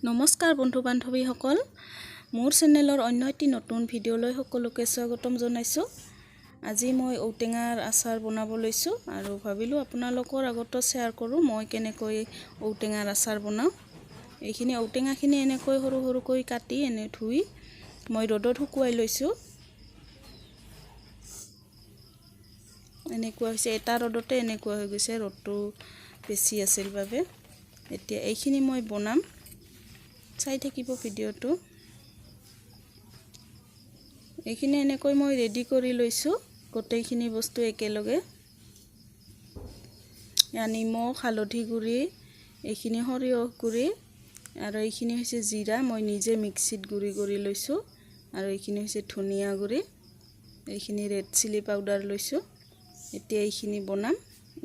নমস্কাৰ বন্ধু বান্ধৱীসকল মোৰ চেনেলৰ অন্য এটি নতুন ভিডিঅ'লৈ সকলোকে স্বাগতম জনাইছো। আজি মই ঔটেঙাৰ আচাৰ বনাব লৈছো আৰু ভাবিলো আপোনালোকৰ আগত শ্বেয়াৰ কৰো মই কেনেকৈ ঔটেঙাৰ আচাৰ বনাও। এইখিনি ঔটেঙাখিনি এনেকৈ সৰু সৰুকৈ কাটি এনে ধুই মই ৰ'দত শুকুৱাই লৈছো। এনেকুৱা হৈছে এটা ৰ'দতে এনেকুৱা হৈ গৈছে, ৰ'দটো বেছি আছিল বাবে। এতিয়া এইখিনি মই বনাম, চাই থাকিব ভিডিঅ'টো। এইখিনি এনেকৈ মই ৰেডি কৰি লৈছো গোটেইখিনি বস্তু একেলগে। নিমখ, হালধি গুড়ি, এইখিনি সৰিয়হ গুড়ি আৰু এইখিনি হৈছে জিৰা, মই নিজে মিক্সিত গুড়ি কৰি লৈছো। আৰু এইখিনি হৈছে ধনিয়া গুড়ি, এইখিনি ৰেড চিলি পাউডাৰ লৈছো। এতিয়া এইখিনি বনাম।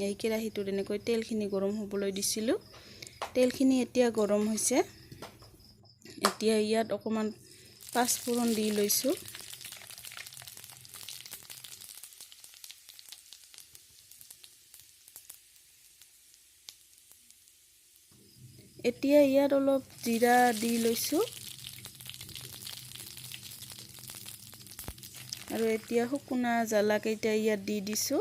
এই কেৰাহীটোত এনেকৈ তেলখিনি গৰম হ'বলৈ দিছিলো। তেলখিনি এতিয়া গৰম হৈছে। এতিয়া ইয়াত অকমান পাঁচফোৰণ দি লৈছো। এতিয়া ইয়াত অলপ জিৰা দি লৈছো আৰু এতিয়া শুকনা জ্বালা কেইটা ইয়াত দি দিছো।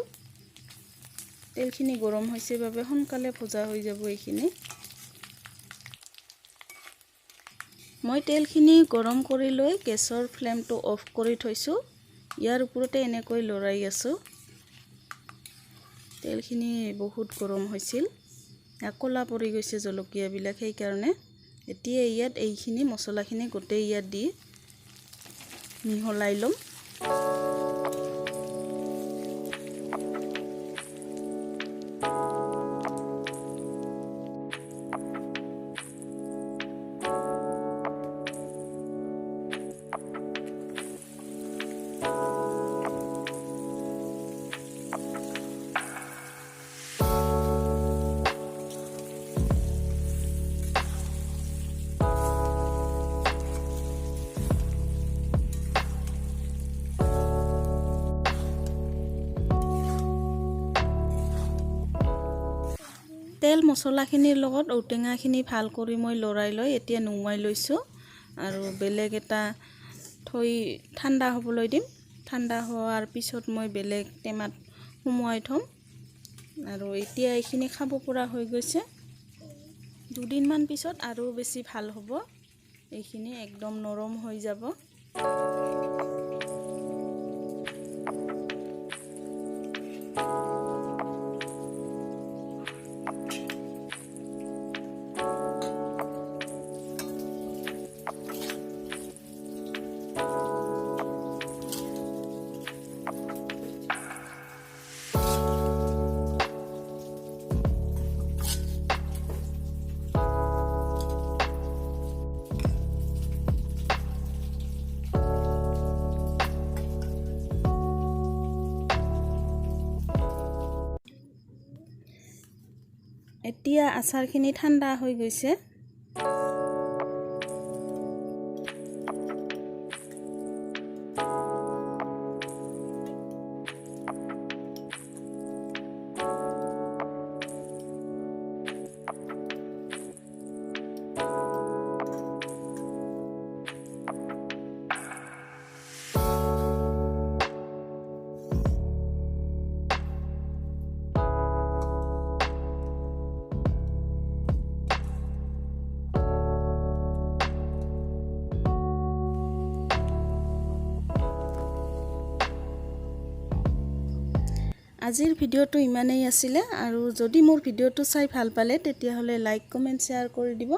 তেলখিনি গৰম হৈছে বাবে সোনকালে ভজা হৈ যাব এইখিনি। মই তেলখিনি গৰম কৰি লৈ গেছৰ ফ্লেমটো অফ কৰি থৈছো। ইয়াৰ ওপৰতে এনেকৈ লৰাই আছো। তেলখিনি বহুত গৰম হৈছিল, কলা পৰি গৈছে জলকীয়া বিলাক, সেই কাৰণে এতিয়া ইয়াত এইখিনি মছলাখিনি গোটেই ইয়াত দি মিহলাই লম। তেল মছলাখিনিৰ লগত ঔটেঙাখিনি ভাল কৰি মই লৰাই লৈ এতিয়া নুমাই লৈছো আৰু বেলেগ এটা থৈ ঠাণ্ডা হ'বলৈ দিম। ঠাণ্ডা হোৱাৰ পিছত মই বেলেগ টেমাত সুমুৱাই থম। আৰু এতিয়া এইখিনি খাব পৰা হৈ গৈছে। দুদিনমান পিছত আৰু বেছি ভাল হ'ব, এইখিনি একদম নৰম হৈ যাব। এতিয়া আচাৰখিনি ঠাণ্ডা হৈ গৈছে। আজিৰ ভিডিঅ'টো ইমানেই আছিলে আৰু যদি মোৰ ভিডিঅ'টো চাই ভাল পালে তেতিয়াহ'লে লাইক কমেন্ট শ্বেয়াৰ কৰি দিব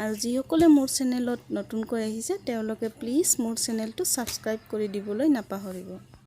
আৰু যিসকলে মোৰ চেনেলত নতুনকৈ আহিছে তেওঁলোকে প্লিজ মোৰ চেনেলটো সাবস্ক্ৰাইব কৰি দিবলৈ নাপাহৰিব।